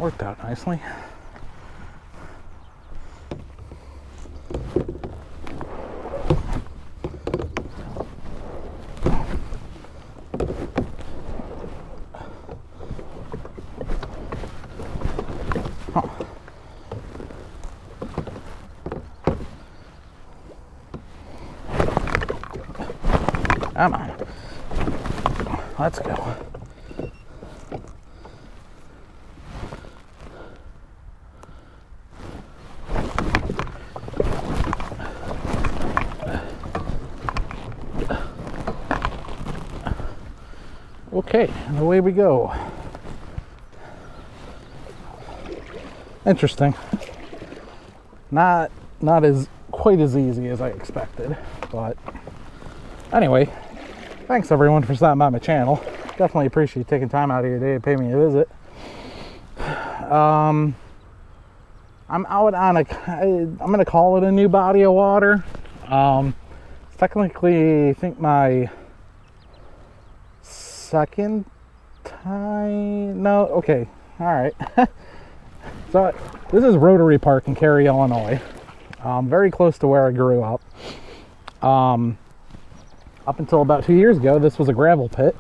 worked out nicely. Come on. Let's go. Okay, and away we go. Interesting. Not as quite as easy as I expected, but anyway, thanks everyone for stopping by my channel. Definitely appreciate you taking time out of your day to pay me a visit. I'm out on I'm gonna call it a new body of water. It's technically, I think, my second time. No, okay, all right. So this is Rotary Park in Cary, Illinois. Very close to where I grew up. Up until about 2 years ago, this was a gravel pit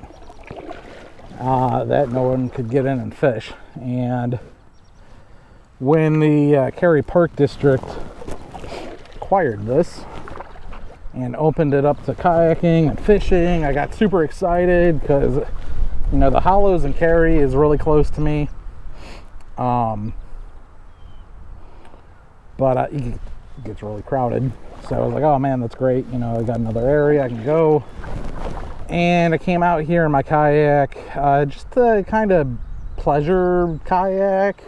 that no one could get in and fish. And when the Cary Park District acquired this and opened it up to kayaking and fishing, I got super excited because, you know, the hollows in Cary is really close to me. But it gets really crowded. So I was like, oh man, that's great. You know, I got another area I can go. And I came out here in my kayak, just a kind of pleasure kayak.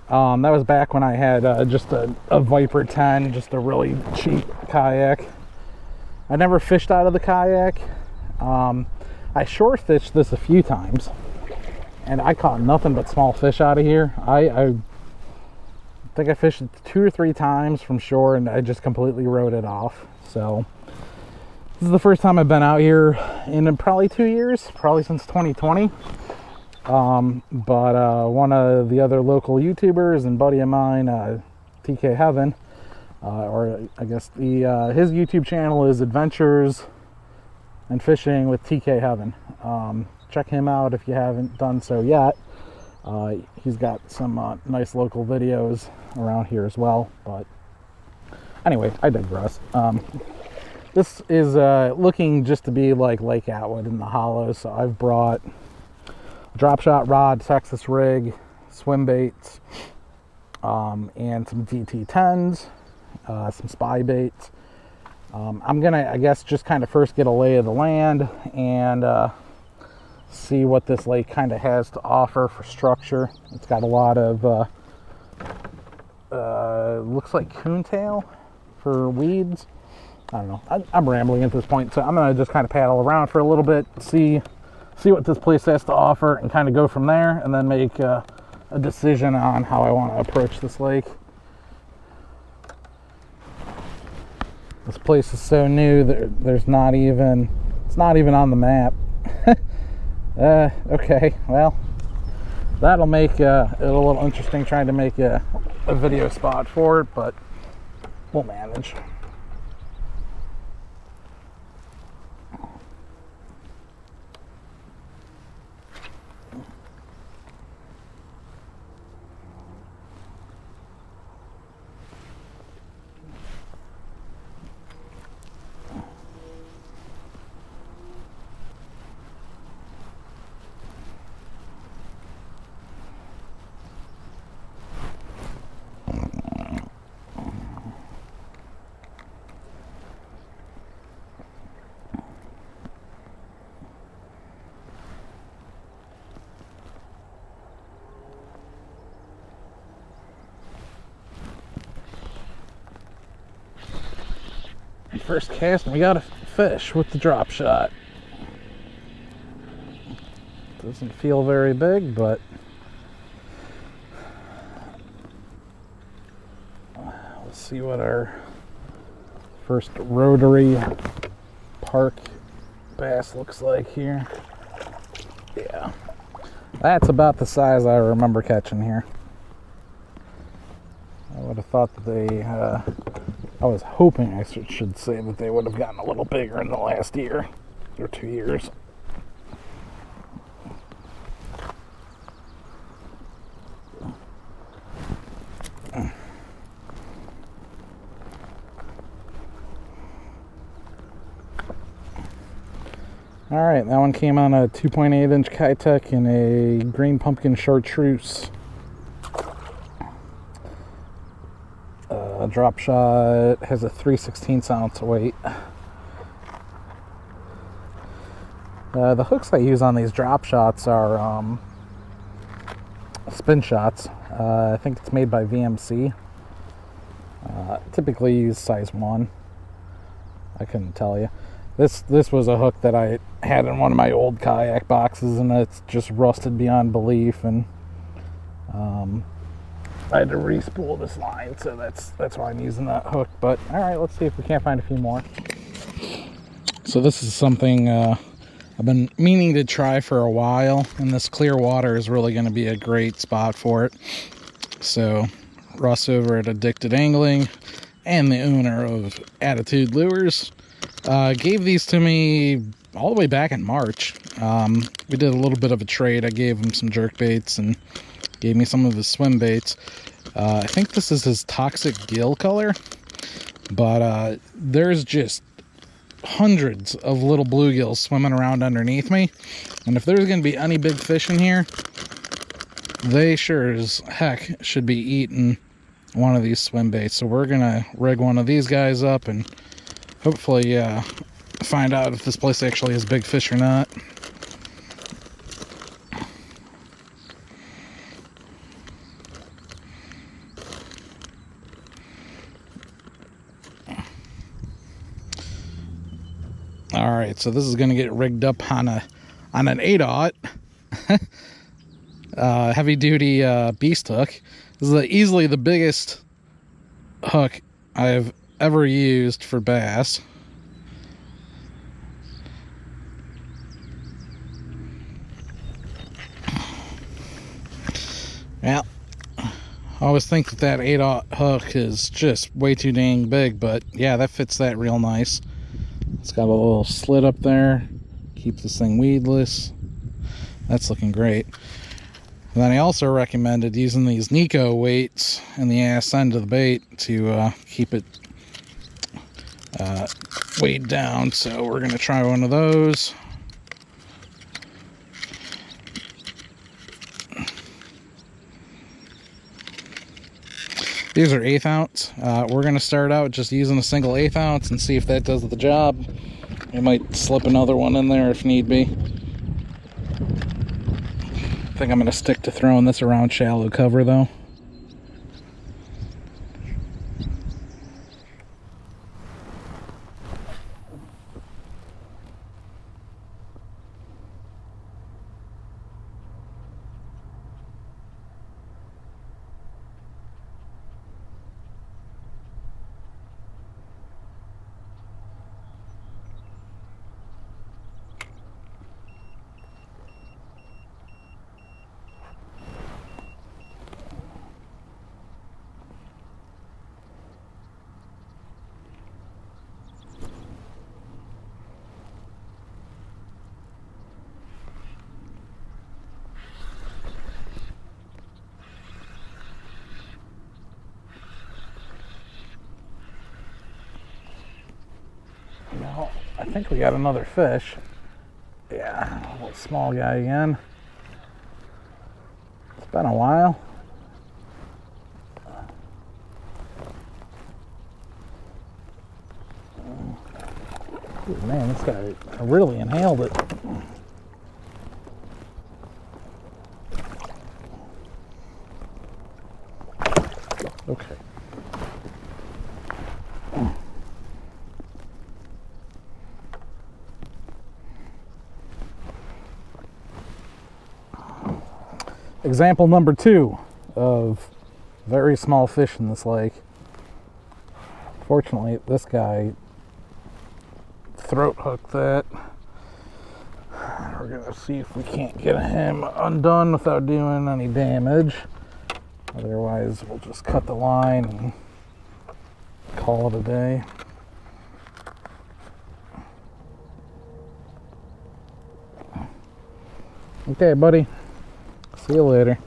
That was back when I had just a Viper 10, just a really cheap kayak. I never fished out of the kayak. I shore fished this a few times, and I caught nothing but small fish out of here. I think I fished it 2 or 3 times from shore, and I just completely wrote it off. So this is the first time I've been out here in probably 2 years, probably since 2020. But one of the other local YouTubers and buddy of mine, TK Heaven, or I guess his YouTube channel is Adventures and Fishing with TK Heaven. Check him out if you haven't done so yet. He's got some nice local videos around here as well. But anyway, I digress. This is looking just to be like Lake Atwood in the hollows. So I've brought a drop shot rod, Texas rig, swim baits, and some DT10s, some spy baits. I'm gonna, I guess, just kind of first get a lay of the land and see what this lake kind of has to offer for structure. It's got a lot of looks like coontail for weeds. I don't know. I'm rambling at this point, so I'm gonna just kind of paddle around for a little bit, see what this place has to offer, and kind of go from there, and then make a decision on how I want to approach this lake. This place is so new that there's not even, it's not even on the map. Okay, well, that'll make it a little interesting trying to make a video spot for it, but we'll manage. First cast, and we got a fish with the drop shot. Doesn't feel very big, but let's see what our first Rotary Park bass looks like here. Yeah, That's about the size I remember catching here. I would have thought that they, I was hoping I should say that they would have gotten a little bigger in the last year or 2 years. Alright, that one came on a 2.8 inch kayak in a green pumpkin chartreuse. Drop shot has a 3/16 ounce weight. The hooks I use on these drop shots are spin shots. I think it's made by VMC. Typically use size 1. I couldn't tell you. This was a hook that I had in one of my old kayak boxes, and it's just rusted beyond belief, and I had to re-spool this line, so that's why I'm using that hook. But all right, let's see if we can't find a few more. So this is something I've been meaning to try for a while, and this clear water is really going to be a great spot for it. So Russ over at Addicted Angling and the owner of Attitude Lures gave these to me all the way back in March. We did a little bit of a trade. I gave him some jerk baits and gave me some of his swim baits. I think this is his toxic gill color, but there's just hundreds of little bluegills swimming around underneath me, and if there's going to be any big fish in here, they sure as heck should be eating one of these swim baits. So we're gonna rig one of these guys up and hopefully find out if this place actually has big fish or not. All right, so this is going to get rigged up on an 8/0 heavy duty beast hook. This is easily the biggest hook I've ever used for bass. Well, I always think that 8/0 hook is just way too dang big, but yeah, that fits that real nice. It's got a little slit up there, keeps this thing weedless. That's looking great. And then I also recommended using these Nico weights in the ass end of the bait to keep it weighed down. So we're going to try one of those. These are 1/8 ounce. We're going to start out just using a single 1/8 ounce and see if that does the job. We might slip another one in there if need be. I think I'm going to stick to throwing this around shallow cover though. Well, I think we got another fish. Yeah, a little small guy again. It's been a while. Ooh, man, this guy really inhaled it. Okay. Example number 2 of very small fish in this lake. Fortunately, this guy throat hooked that we're gonna see if we can't get him undone without doing any damage. Otherwise, we'll just cut the line and call it a day. Okay, buddy. See you later.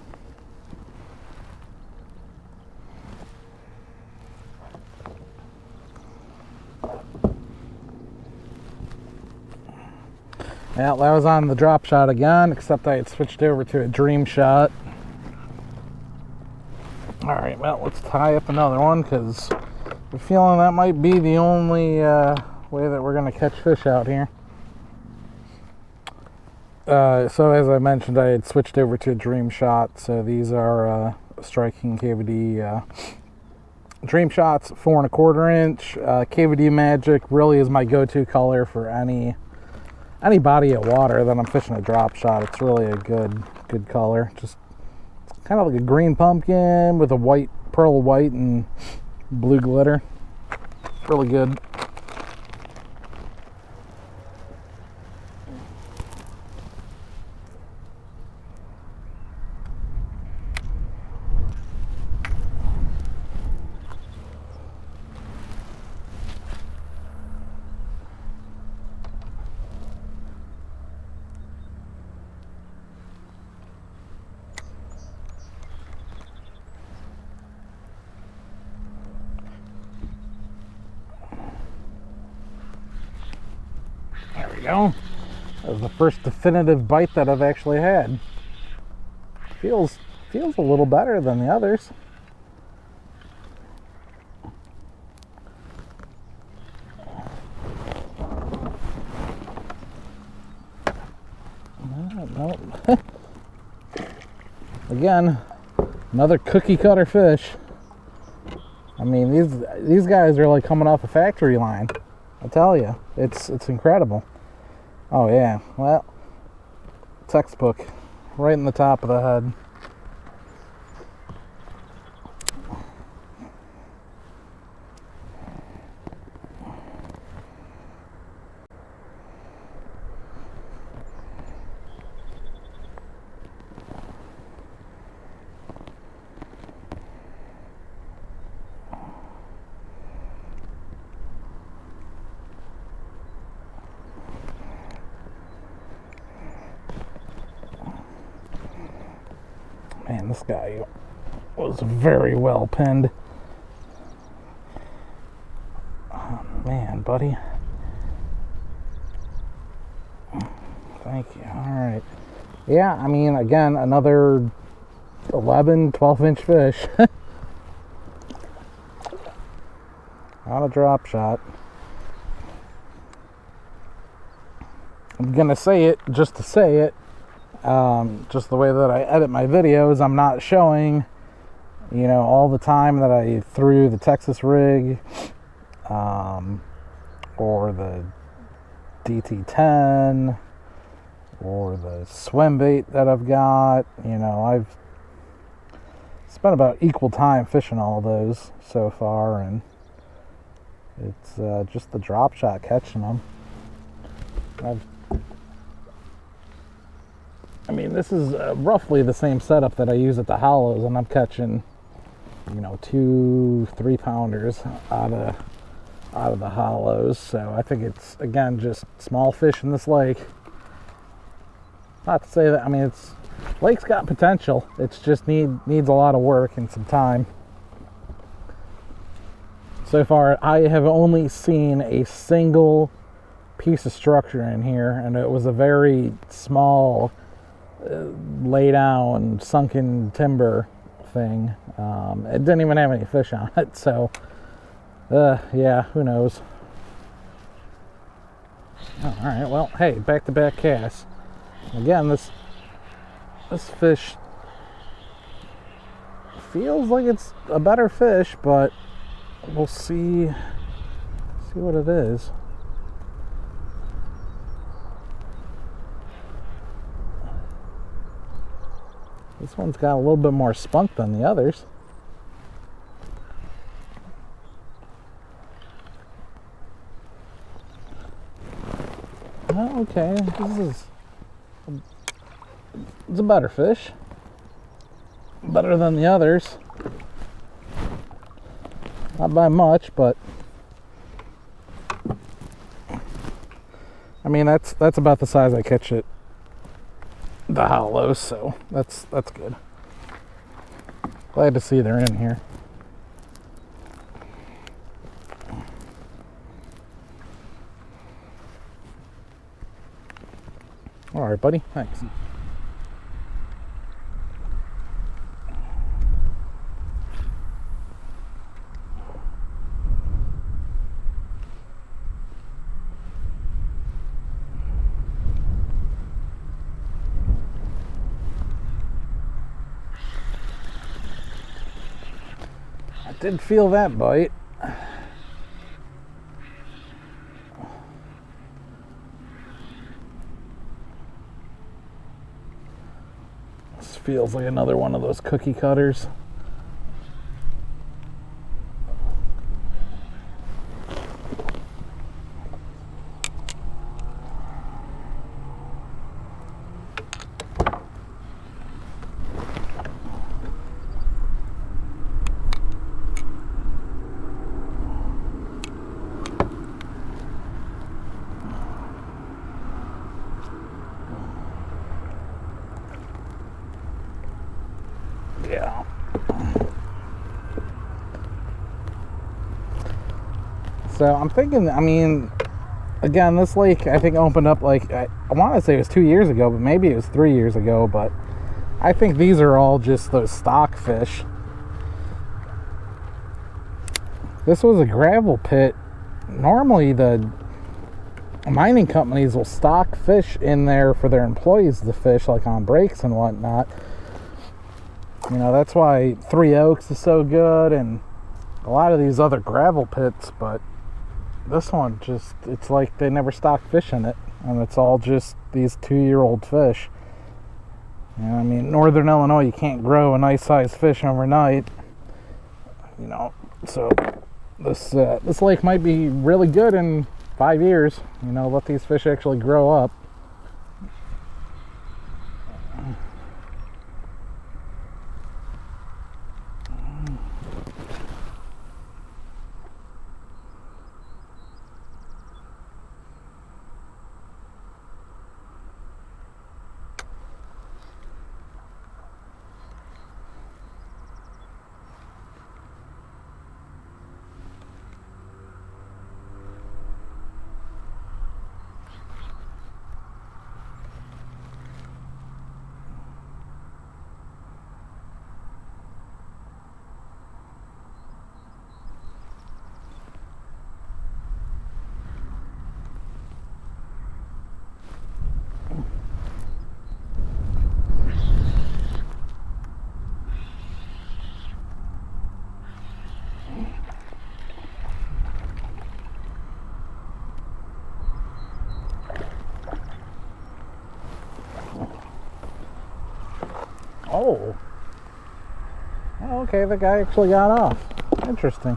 Yeah, that was on the drop shot again, except I had switched over to a dream shot. Alright, well, let's tie up another one, because I'm feeling that might be the only way that we're going to catch fish out here. So as I mentioned, I had switched over to a dream shot, so these are striking KVD dream shots, 4 1/4 inch. KVD Magic really is my go-to color for any body of water that I'm fishing a drop shot. It's really a good color. Just kind of like a green pumpkin with a white, pearl white and blue glitter. It's really good. There we go. That was the first definitive bite that I've actually had. Feels a little better than the others. No. Again, another cookie cutter fish. I mean, these guys are like coming off a factory line. I tell you, it's incredible. Oh yeah, well, textbook, right in the top of the head. Man, this guy was very well pinned. Oh, man, buddy. Thank you. All right. Yeah, I mean, again, another 11, 12-inch fish. On a drop shot. I'm going to say it just to say it. Just the way that I edit my videos, I'm not showing, you know, all the time that I threw the Texas rig, or the DT10, or the swim bait that I've got. You know, I've spent about equal time fishing all those so far, and it's just the drop shot catching them. I mean, this is roughly the same setup that I use at the hollows, and I'm catching, you know, 2-3 pounders out of the hollows. So I think it's, again, just small fish in this lake. Not to say that, I mean, lake's got potential. It's just needs a lot of work and some time. So far, I have only seen a single piece of structure in here, and it was a very small lay down sunken timber thing. It didn't even have any fish on it, so yeah, who knows. Oh, all right, well, hey, back-to-back casts. Again, this fish feels like it's a better fish, but we'll see what it is. This one's got a little bit more spunk than the others. Oh, okay, this is It's a better fish. Better than the others. Not by much, but I mean that's about the size I catch it the hollows, so that's good. Glad to see they're in here. All right, buddy. Thanks. I did feel that bite. This feels like another one of those cookie cutters. Yeah. So I'm thinking, I mean, again, this lake I think opened up like, I want to say it was 2 years ago, but maybe it was 3 years ago, but I think these are all just those stock fish. This was a gravel pit. Normally the mining companies will stock fish in there for their employees to fish, like on breaks and whatnot. You know, that's why Three Oaks is so good and a lot of these other gravel pits, but this one just, it's like they never stock fish in it, and it's all just these 2-year-old fish. You know, I mean, Northern Illinois, you can't grow a nice sized fish overnight, you know, so this lake might be really good in 5 years. You know, let these fish actually grow up. Oh. Oh, okay, the guy actually got off. Interesting.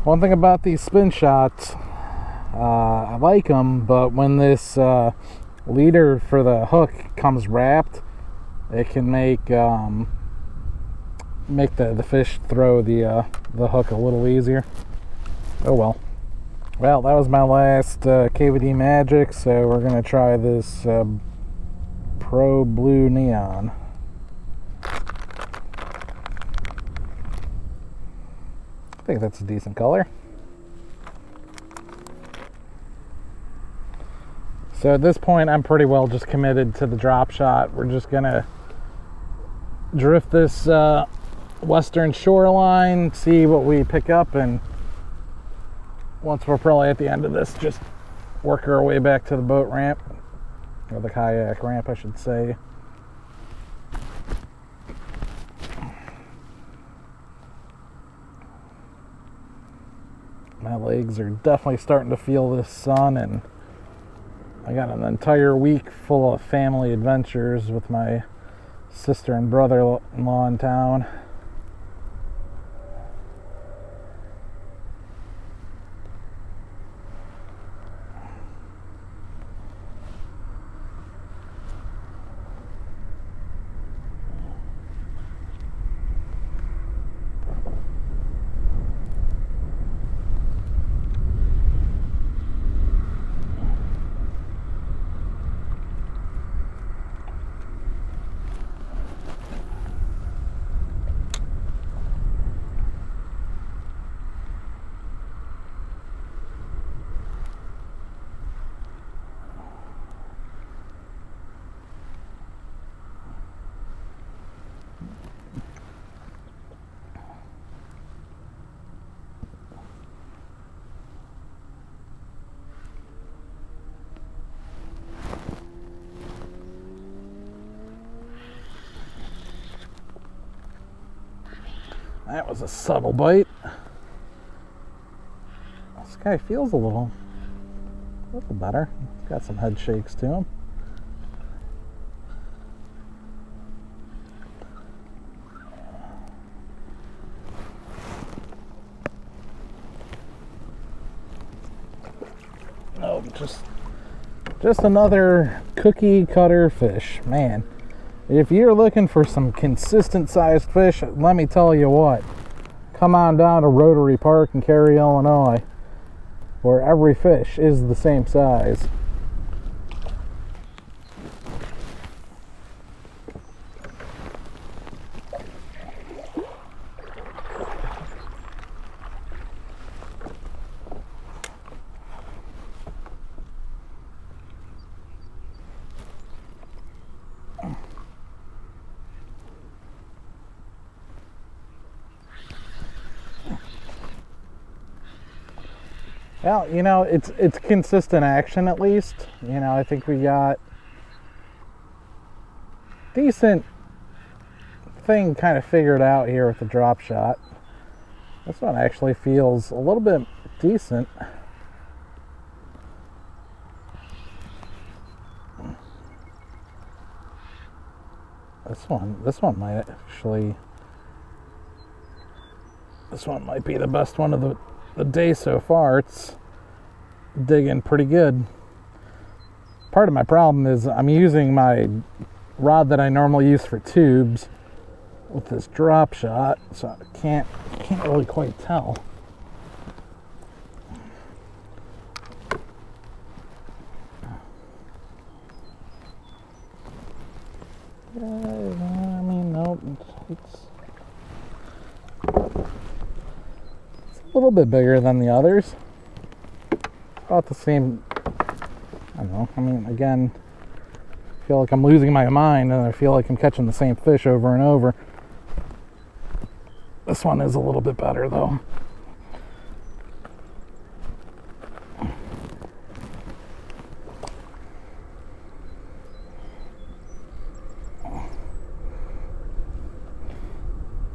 One thing about these spin shots, I like them, but when this leader for the hook comes wrapped, it can make the fish throw the hook a little easier. Oh well. Well, that was my last KVD Magic, so we're gonna try this Pro Blue Neon. I think that's a decent color. So at this point, I'm pretty well just committed to the drop shot. We're just gonna drift this western shoreline, see what we pick up, and once we're probably at the end of this, just work our way back to the boat ramp, or the kayak ramp, I should say. My legs are definitely starting to feel this sun, and I I got an entire week full of family adventures with my sister and brother-in-law in town. That was a subtle bite. This guy feels a little better. He's got some head shakes to him. Oh, just another cookie cutter fish, man. If you're looking for some consistent sized fish, let me tell you what, come on down to Rotary Park in Cary, Illinois, where every fish is the same size. Well, you know, it's consistent action at least. You know, I think we got decent thing kind of figured out here with the drop shot. This one actually feels a little bit decent. This one might actually, this one might be the best one of the day so far. It's digging pretty good. Part of my problem is I'm using my rod that I normally use for tubes with this drop shot, so I can't really quite tell. I mean, no, it's a little bit bigger than the others. About the same. I don't know. I mean, again, I feel like I'm losing my mind, and I feel like I'm catching the same fish over and over. This one is a little bit better, though.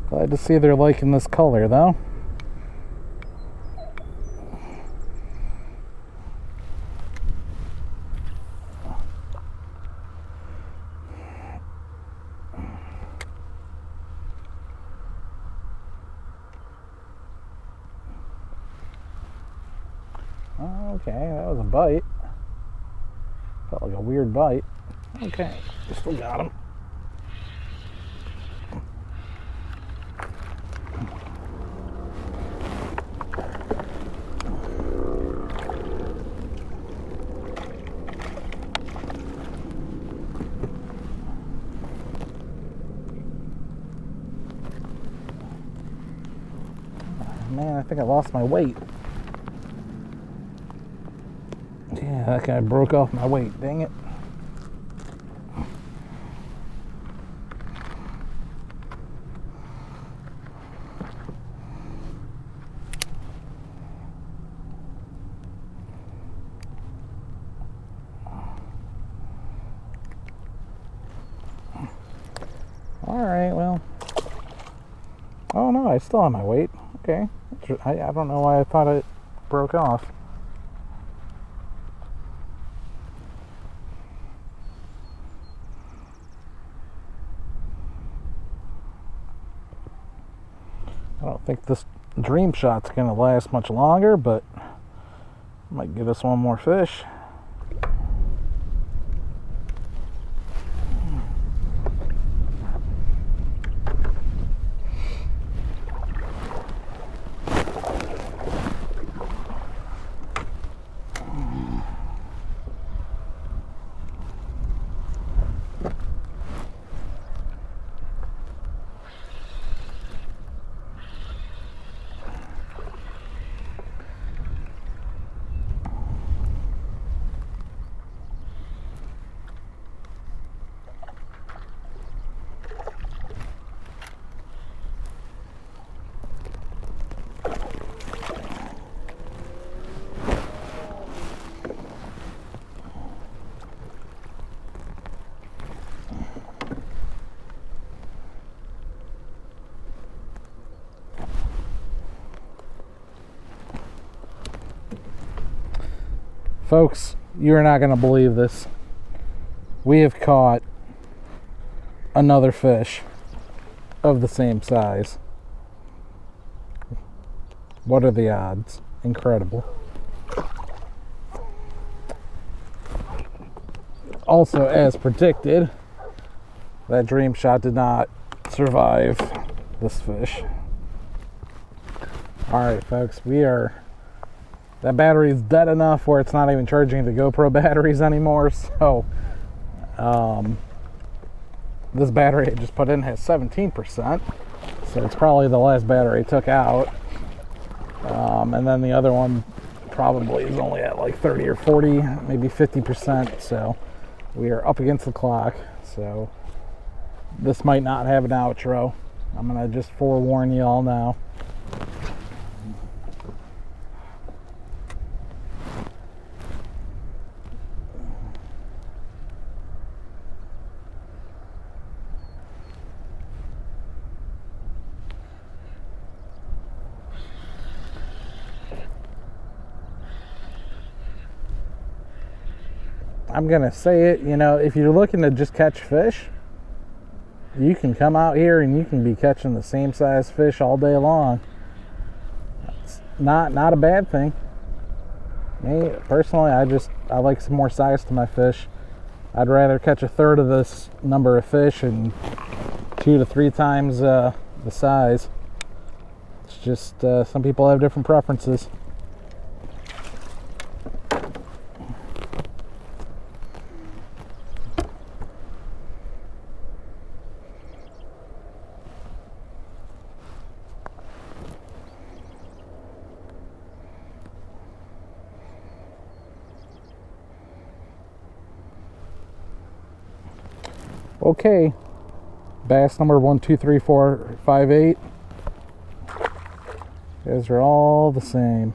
Glad to see they're liking this color, though. Okay, that was a bite. Felt like a weird bite. Okay, still got him. Man, I think I lost my weight. Yeah, that guy broke off my weight. Dang it. Alright, well. Oh no, I still have my weight. Okay. I don't know why I thought it broke off. I don't think this dream shot's gonna last much longer, but might give us one more fish. Folks, you're not going to believe this. We have caught another fish of the same size. What are the odds? Incredible. Also, as predicted, that dream shot did not survive this fish. Alright, folks, that battery is dead enough where it's not even charging the GoPro batteries anymore, so this battery I just put in has 17%, so it's probably the last battery I took out, and then the other one probably is only at like 30 or 40, maybe 50%, so we are up against the clock, so this might not have an outro. I'm gonna just forewarn you all now. I'm gonna say it, if you're looking to just catch fish, you can come out here and you can be catching the same size fish all day long. It's not a bad thing. Me personally, I like some more size to my fish. I'd rather catch a third of this number of fish and 2 to 3 times the size. It's just some people have different preferences. Okay, bass number 1, 2, 3, 4, 5, 8. These are all the same.